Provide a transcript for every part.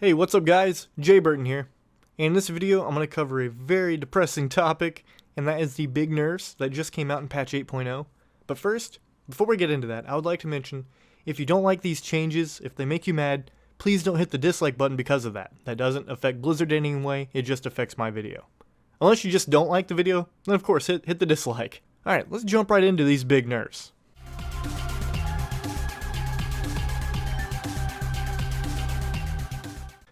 Hey, what's up guys? Jay Burton here. And in this video, I'm going to cover a very depressing topic, and that is the big nerfs that just came out in patch 8.0. But first, before we get into that, I would like to mention, if you don't like these changes, if they make you mad, please don't hit the dislike button because of that. That doesn't affect Blizzard in any way, it just affects my video. Unless you just don't like the video, then of course hit the dislike. Alright, let's jump right into these big nerfs.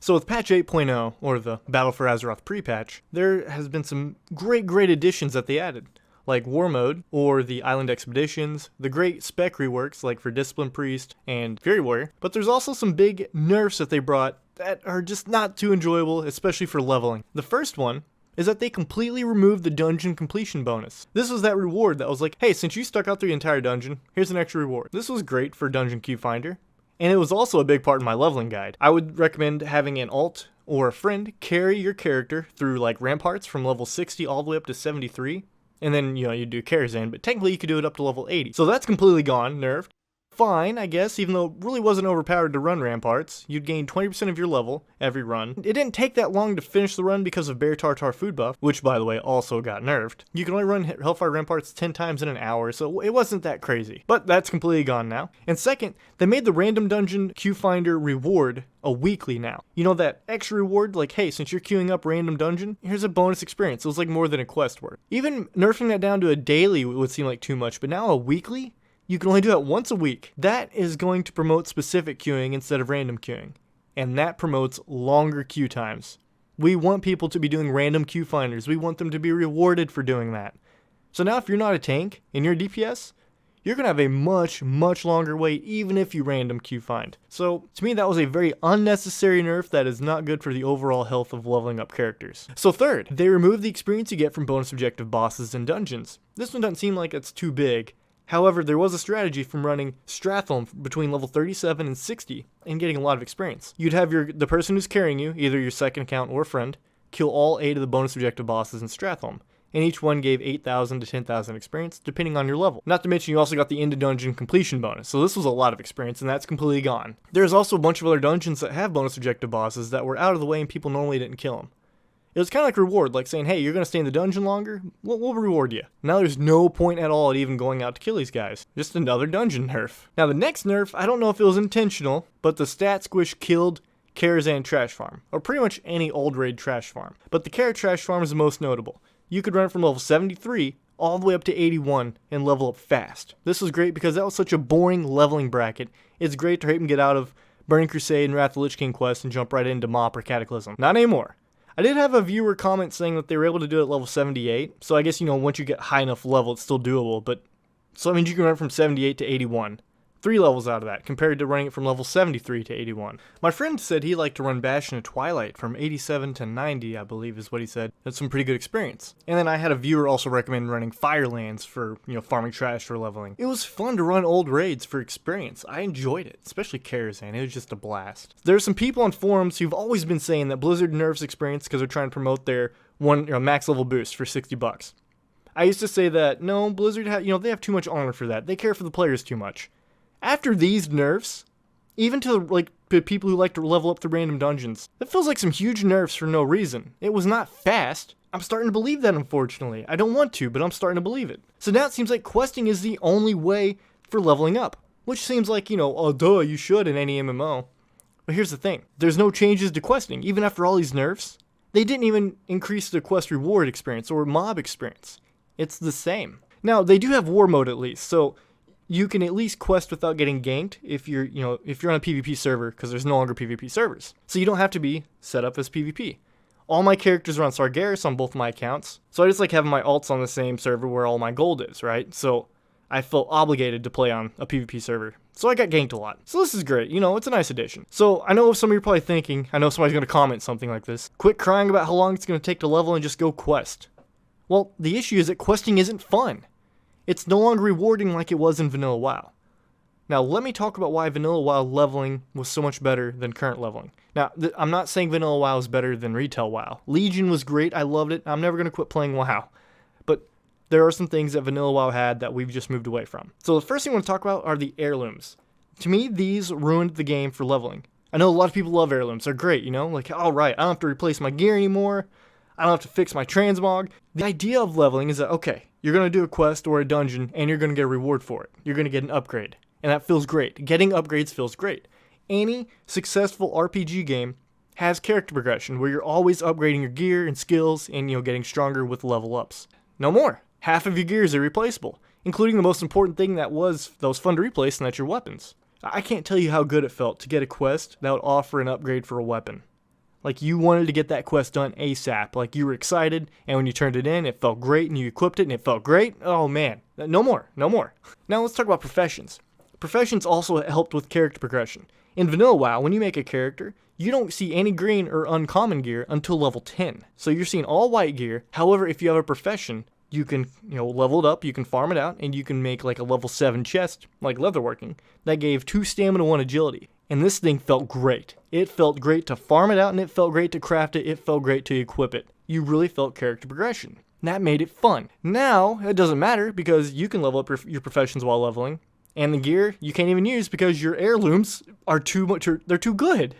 So with patch 8.0, or the Battle for Azeroth pre-patch, there has been some great additions that they added, like War Mode, or the Island Expeditions, the great spec reworks like for Discipline Priest and Fury Warrior, but there's also some big nerfs that they brought that are just not too enjoyable, especially for leveling. The first one is that they completely removed the dungeon completion bonus. This was that reward that was like, hey, since you stuck out through the entire dungeon, here's an extra reward. This was great for Dungeon Queue Finder. And it was also a big part in my leveling guide. I would recommend having an alt or a friend carry your character through like ramparts from level 60 all the way up to 73. And then, you do Karazhan, but technically you could do it up to level 80. So that's completely gone, nerfed. Fine, I guess, even though it really wasn't overpowered to run ramparts. You'd gain 20% of your level every run. It didn't take that long to finish the run because of Bear Tartar food buff, which by the way also got nerfed. You can only run Hellfire Ramparts 10 times in an hour, so it wasn't that crazy. But that's completely gone now. And second, they made the random dungeon queue finder reward a weekly now. You know that extra reward, like, hey, since you're queuing up random dungeon, here's a bonus experience. It was like more than a quest worth. Even nerfing that down to a daily would seem like too much, but now a weekly? You can only do that once a week. That is going to promote specific queuing instead of random queuing. And that promotes longer queue times. We want people to be doing random queue finders. We want them to be rewarded for doing that. So now if you're not a tank and you're a DPS, you're going to have a much longer wait even if you random queue find. So to me that was a very unnecessary nerf that is not good for the overall health of leveling up characters. So third, they removed the experience you get from bonus objective bosses and dungeons. This one doesn't seem like it's too big. However, there was a strategy from running stratholme between level 37 and 60 and getting a lot of experience. You'd have the person who's carrying you, either your second account or friend, kill all 8 of the bonus objective bosses in stratholme, and each one gave 8,000 to 10,000 experience depending on your level. Not to mention you also got the end of dungeon completion bonus, so this was a lot of experience and that's completely gone. There's also a bunch of other dungeons that have bonus objective bosses that were out of the way and people normally didn't kill them. It was kind of like a reward, like saying, hey, you're going to stay in the dungeon longer? We'll reward you. Now there's no point at all at even going out to kill these guys. Just another dungeon nerf. Now the next nerf, I don't know if it was intentional, but the stat squish killed Karazhan Trash Farm, or pretty much any old raid trash farm. But the Kara Trash Farm is the most notable. You could run it from level 73 all the way up to 81 and level up fast. This was great because that was such a boring leveling bracket. It's great to hurry and get out of Burning Crusade and Wrath of the Lich King quest and jump right into Mop or Cataclysm. Not anymore. I did have a viewer comment saying that they were able to do it at level 78, so I guess, once you get high enough level, it's still doable, but, so that means you can run from 78 to 81. 3 levels out of that, compared to running it from level 73 to 81. My friend said he liked to run Bastion of Twilight from 87 to 90, I believe is what he said. That's some pretty good experience. And then I had a viewer also recommend running Firelands for, farming trash for leveling. It was fun to run old raids for experience. I enjoyed it, especially Karazhan. It was just a blast. There's some people on forums who've always been saying that Blizzard nerfs experience because they're trying to promote their max level boost for $60. I used to say that, no, Blizzard, they have too much honor for that. They care for the players too much. After these nerfs, even to the people who like to level up the random dungeons, that feels like some huge nerfs for no reason. It was not fast. I'm starting to believe that, unfortunately. I don't want to, but I'm starting to believe it. So now it seems like questing is the only way for leveling up, which seems like, oh duh, you should in any MMO. But here's the thing. There's no changes to questing. Even after all these nerfs, they didn't even increase the quest reward experience or mob experience. It's the same. Now, they do have war mode at least, so you can at least quest without getting ganked if you're on a PvP server, because there's no longer PvP servers. So you don't have to be set up as PvP. All my characters are on Sargeras on both my accounts, so I just like having my alts on the same server where all my gold is, right? So I felt obligated to play on a PvP server. So I got ganked a lot. So this is great, it's a nice addition. So I know some of you are probably thinking, I know somebody's going to comment something like this, quit crying about how long it's going to take to level and just go quest. Well, the issue is that questing isn't fun. It's no longer rewarding like it was in Vanilla WoW. Now, let me talk about why Vanilla WoW leveling was so much better than current leveling. Now, I'm not saying Vanilla WoW is better than Retail WoW. Legion was great, I loved it, I'm never going to quit playing WoW. But there are some things that Vanilla WoW had that we've just moved away from. So the first thing I want to talk about are the Heirlooms. To me, these ruined the game for leveling. I know a lot of people love heirlooms. They're great, you know? Like, all right, I don't have to replace my gear anymore. I don't have to fix my transmog. The idea of leveling is that, okay, you're going to do a quest or a dungeon, and you're going to get a reward for it. You're going to get an upgrade, and that feels great. Getting upgrades feels great. Any successful RPG game has character progression, where you're always upgrading your gear and skills, and, getting stronger with level ups. No more. Half of your gear is irreplaceable, including the most important thing that was fun to replace, and that's your weapons. I can't tell you how good it felt to get a quest that would offer an upgrade for a weapon. Like, you wanted to get that quest done ASAP. Like, you were excited, and when you turned it in, it felt great, and you equipped it, and it felt great. Oh, man. No more. No more. Now, let's talk about professions. Professions also helped with character progression. In Vanilla WoW, when you make a character, you don't see any green or uncommon gear until level 10. So you're seeing all white gear. However, if you have a profession, you can, level it up, you can farm it out, and you can make like a level 7 chest, like leatherworking, that gave 2 stamina, 1 agility. And this thing felt great. It felt great to farm it out, and it felt great to craft it. It felt great to equip it. You really felt character progression. That made it fun. Now, it doesn't matter because you can level up your professions while leveling, and the gear you can't even use because your heirlooms are too much, they're too good.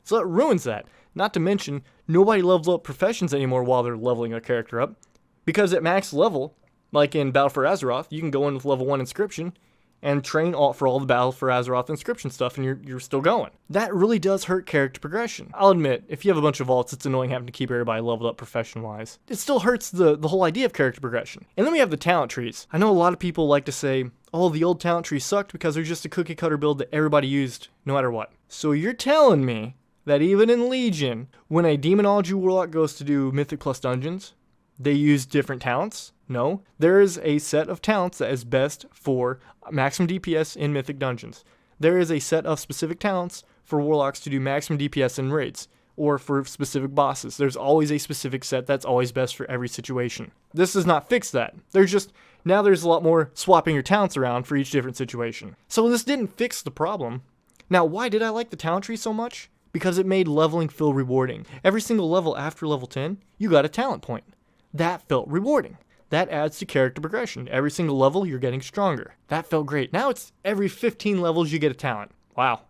So that ruins that. Not to mention, nobody levels up professions anymore while they're leveling a character up. Because at max level, like in Battle for Azeroth, you can go in with level 1 inscription and train for all the Battle for Azeroth inscription stuff, and you're still going. That really does hurt character progression. I'll admit, if you have a bunch of vaults, it's annoying having to keep everybody leveled up profession-wise. It still hurts the whole idea of character progression. And then we have the talent trees. I know a lot of people like to say, oh, the old talent trees sucked because they're just a cookie-cutter build that everybody used no matter what. So you're telling me that even in Legion, when a Demonology Warlock goes to do Mythic Plus dungeons, they use different talents? No. There is a set of talents that is best for maximum DPS in Mythic dungeons. There is a set of specific talents for Warlocks to do maximum DPS in raids, or for specific bosses. There's always a specific set that's always best for every situation. This does not fix that. Now there's a lot more swapping your talents around for each different situation. So this didn't fix the problem. Now, why did I like the talent tree so much? Because it made leveling feel rewarding. Every single level after level 10, you got a talent point. That felt rewarding. That adds to character progression. Every single level, you're getting stronger. That felt great. Now it's every 15 levels you get a talent. Wow.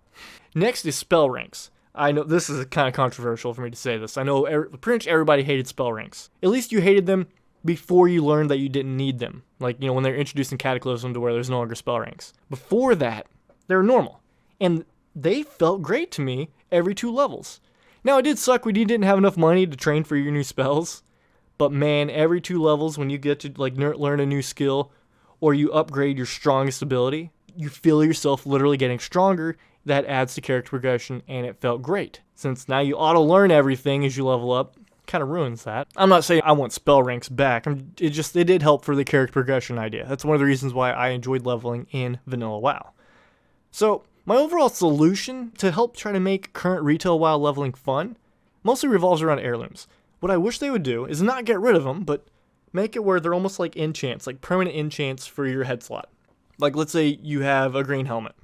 Next is spell ranks. I know this is kind of controversial for me to say this. I know pretty much everybody hated spell ranks. At least you hated them before you learned that you didn't need them. Like, when they're introducing Cataclysm to where there's no longer spell ranks. Before that, they're normal. And they felt great to me every 2 levels. Now, it did suck when you didn't have enough money to train for your new spells. But man, every 2 levels when you get to learn a new skill or you upgrade your strongest ability, you feel yourself literally getting stronger. That adds to character progression, and it felt great. Since now you auto-learn everything as you level up, kind of ruins that. I'm not saying I want spell ranks back. It did help for the character progression idea. That's one of the reasons why I enjoyed leveling in Vanilla WoW. So my overall solution to help try to make current retail WoW leveling fun mostly revolves around heirlooms. What I wish they would do is not get rid of them, but make it where they're almost like enchants, like permanent enchants for your head slot. Like, let's say you have a green helmet.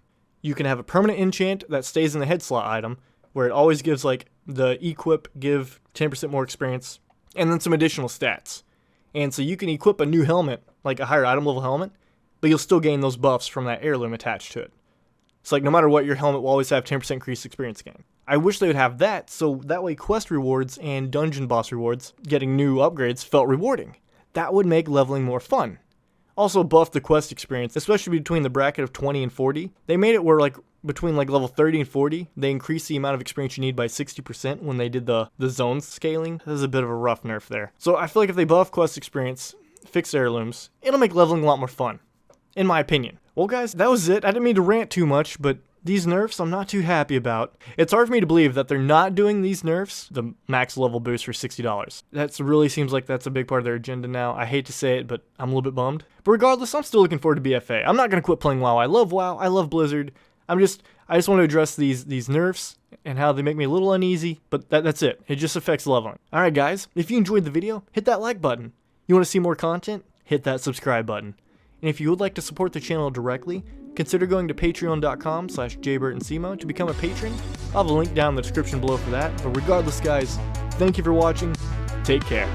You can have a permanent enchant that stays in the head slot item, where it always gives, like, the equip give 10% more experience, and then some additional stats. And so you can equip a new helmet, like a higher item level helmet, but you'll still gain those buffs from that heirloom attached to it. It's like no matter what, your helmet will always have 10% increased experience gain. I wish they would have that, so that way quest rewards and dungeon boss rewards, getting new upgrades, felt rewarding. That would make leveling more fun. Also buff the quest experience, especially between the bracket of 20 and 40. They made it where between level 30 and 40, they increased the amount of experience you need by 60% when they did the zone scaling. That was a bit of a rough nerf there. So I feel like if they buff quest experience, fix heirlooms, it'll make leveling a lot more fun, in my opinion. Well guys, that was it. I didn't mean to rant too much, but these nerfs I'm not too happy about. It's hard for me to believe that they're not doing these nerfs, the max level boost for $60. That really seems like that's a big part of their agenda now. I hate to say it, but I'm a little bit bummed. But regardless, I'm still looking forward to BFA. I'm not going to quit playing WoW. I love Blizzard. I just want to address these nerfs and how they make me a little uneasy, but that's it. It just affects leveling. Alright guys, if you enjoyed the video, hit that like button. You want to see more content? Hit that subscribe button. And if you would like to support the channel directly, consider going to patreon.com/jayburtonsemo to become a patron. I'll have a link down in the description below for that. But regardless guys, thank you for watching. Take care.